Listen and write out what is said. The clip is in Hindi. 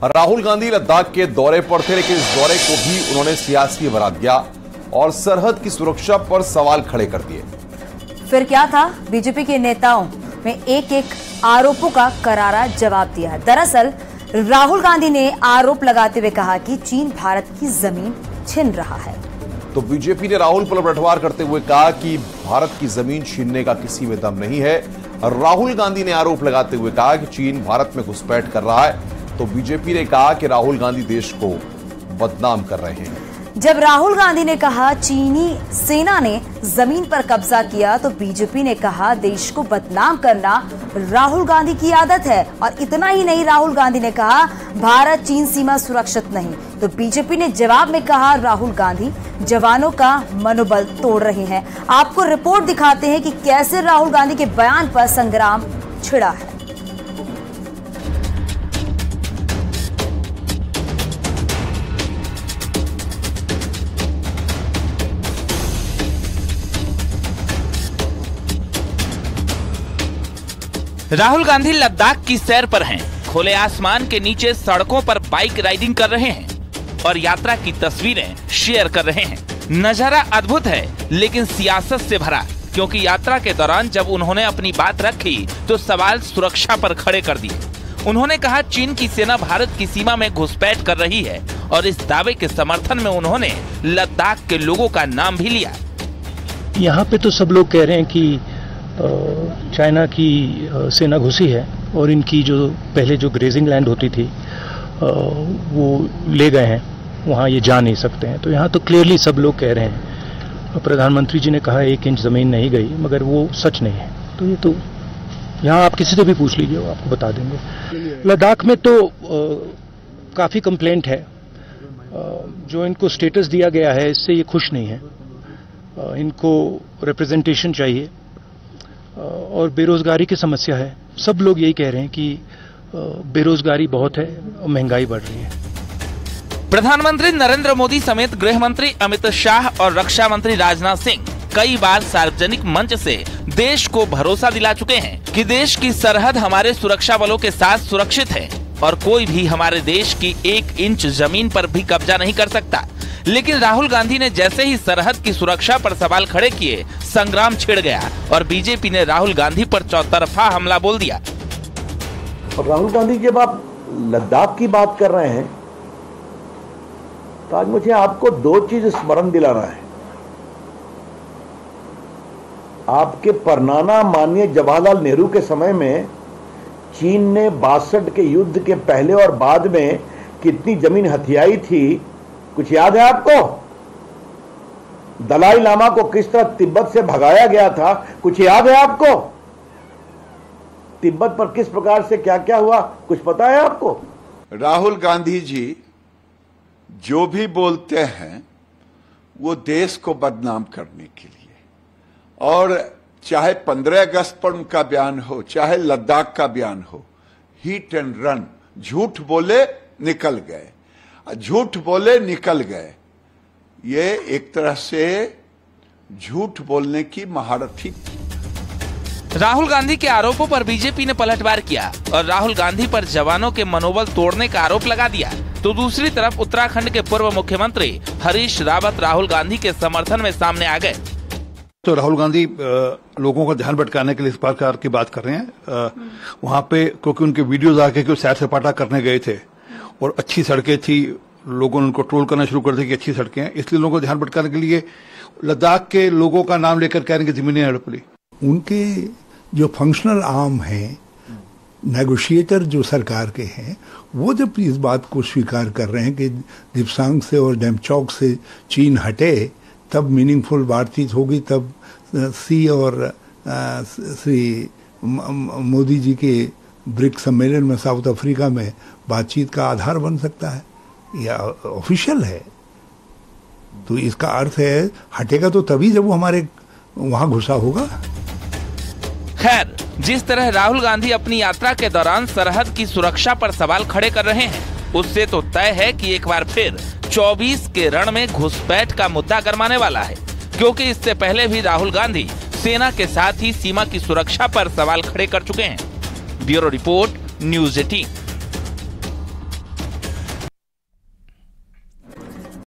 राहुल गांधी लद्दाख के दौरे पर थे, लेकिन इस दौरे को भी उन्होंने सियासी बना दिया और सरहद की सुरक्षा पर सवाल खड़े कर दिए। फिर क्या था? बीजेपी के नेताओं में एक एक आरोपों का करारा जवाब दिया। दरअसल राहुल गांधी ने आरोप लगाते हुए कहा कि चीन भारत की जमीन छीन रहा है। तो बीजेपी ने राहुल पर पलटवार करते हुए कहा कि भारत की जमीन छीनने का किसी में दम नहीं है। राहुल गांधी ने आरोप लगाते हुए कहा कि चीन भारत में घुसपैठ कर रहा है। तो बीजेपी ने कहा कि राहुल गांधी देश को बदनाम कर रहे हैं। जब राहुल गांधी ने कहा चीनी सेना ने जमीन पर कब्जा किया, तो बीजेपी ने कहा देश को बदनाम करना राहुल गांधी की आदत है। और इतना ही नहीं, राहुल गांधी ने कहा भारत चीन सीमा सुरक्षित नहीं। तो बीजेपी ने जवाब में कहा राहुल गांधी जवानों का मनोबल तोड़ रहे हैं। आपको रिपोर्ट दिखाते हैं कि कैसे राहुल गांधी के बयान पर संग्राम छिड़ा है। राहुल गांधी लद्दाख की सैर पर हैं, खुले आसमान के नीचे सड़कों पर बाइक राइडिंग कर रहे हैं और यात्रा की तस्वीरें शेयर कर रहे हैं। नजारा अद्भुत है, लेकिन सियासत से भरा, क्योंकि यात्रा के दौरान जब उन्होंने अपनी बात रखी तो सवाल सुरक्षा पर खड़े कर दिए। उन्होंने कहा चीन की सेना भारत की सीमा में घुसपैठ कर रही है और इस दावे के समर्थन में उन्होंने लद्दाख के लोगों का नाम भी लिया। यहाँ पे तो सब लोग कह रहे हैं कि चाइना की सेना घुसी है और इनकी जो पहले जो ग्रेजिंग लैंड होती थी वो ले गए हैं, वहाँ ये जा नहीं सकते हैं। तो यहाँ तो क्लियरली सब लोग कह रहे हैं। प्रधानमंत्री जी ने कहा 1 इंच जमीन नहीं गई, मगर वो सच नहीं है। तो ये तो यहाँ आप किसी से भी पूछ लीजिए, वो आपको बता देंगे। लद्दाख में तो काफ़ी कंप्लेंट है। जो इनको स्टेटस दिया गया है इससे ये खुश नहीं है। इनको रिप्रेजेंटेशन चाहिए और बेरोजगारी की समस्या है। सब लोग यही कह रहे हैं कि बेरोजगारी बहुत है और महंगाई बढ़ रही है। प्रधानमंत्री नरेंद्र मोदी समेत गृह मंत्री अमित शाह और रक्षा मंत्री राजनाथ सिंह कई बार सार्वजनिक मंच से देश को भरोसा दिला चुके हैं कि देश की सरहद हमारे सुरक्षा बलों के साथ सुरक्षित है और कोई भी हमारे देश की 1 इंच जमीन पर भी कब्जा नहीं कर सकता। लेकिन राहुल गांधी ने जैसे ही सरहद की सुरक्षा पर सवाल खड़े किए, संग्राम छिड़ गया और बीजेपी ने राहुल गांधी पर चौतरफा हमला बोल दिया। और राहुल गांधी जब आप लद्दाख की बात कर रहे हैं तो आज मुझे आपको 2 चीज स्मरण दिलाना है। आपके परनाना माननीय जवाहरलाल नेहरू के समय में चीन ने 62 के युद्ध के पहले और बाद में कितनी जमीन हथियाई थी, कुछ याद है आपको? दलाई लामा को किस तरह तिब्बत से भगाया गया था, कुछ याद है आपको? तिब्बत पर किस प्रकार से क्या क्या हुआ, कुछ पता है आपको? राहुल गांधी जी जो भी बोलते हैं वो देश को बदनाम करने के लिए, और चाहे 15 अगस्त पर उनका बयान हो, चाहे लद्दाख का बयान हो, हिट एंड रन, झूठ बोले निकल गए, झूठ बोले निकल गए। ये एक तरह से झूठ बोलने की महारत थी। राहुल गांधी के आरोपों पर बीजेपी ने पलटवार किया और राहुल गांधी पर जवानों के मनोबल तोड़ने का आरोप लगा दिया। तो दूसरी तरफ उत्तराखंड के पूर्व मुख्यमंत्री हरीश रावत राहुल गांधी के समर्थन में सामने आ गए। तो राहुल गांधी लोगों का ध्यान भटकाने के लिए इस प्रकार की बात कर रहे हैं। वहां पे क्योंकि उनके वीडियोज आके कि सैर सपाटा करने गए थे और अच्छी सड़कें थी, लोगों ने उनको ट्रोल करना शुरू कर दिया कि अच्छी सड़कें हैं, इसलिए लोगों को ध्यान भटकाने के लिए लद्दाख के लोगों का नाम लेकर कह रहे हैं कि जमीनें हड़प ली। उनके जो फंक्शनल आर्म हैं, नेगोशिएटर जो सरकार के हैं, वो जब इस बात को स्वीकार कर रहे हैं कि दिपसांग से और डेमचौक से चीन हटे, तब मीनिंगफुल बातचीत होगी, तब सी और श्री मोदी जी के ब्रिक्स सम्मेलन में साउथ अफ्रीका में बातचीत का आधार बन सकता है। यह ऑफिशियल है। तो इसका अर्थ है हटेगा तो तभी जब वो हमारे वहां घुसा होगा। खैर, जिस तरह राहुल गांधी अपनी यात्रा के दौरान सरहद की सुरक्षा पर सवाल खड़े कर रहे हैं, उससे तो तय है कि एक बार फिर 24 के रण में घुसपैठ का मुद्दा गरमाने वाला है, क्योंकि इससे पहले भी राहुल गांधी सेना के साथ ही सीमा की सुरक्षा पर सवाल खड़े कर चुके हैं। Bureau report, news 18।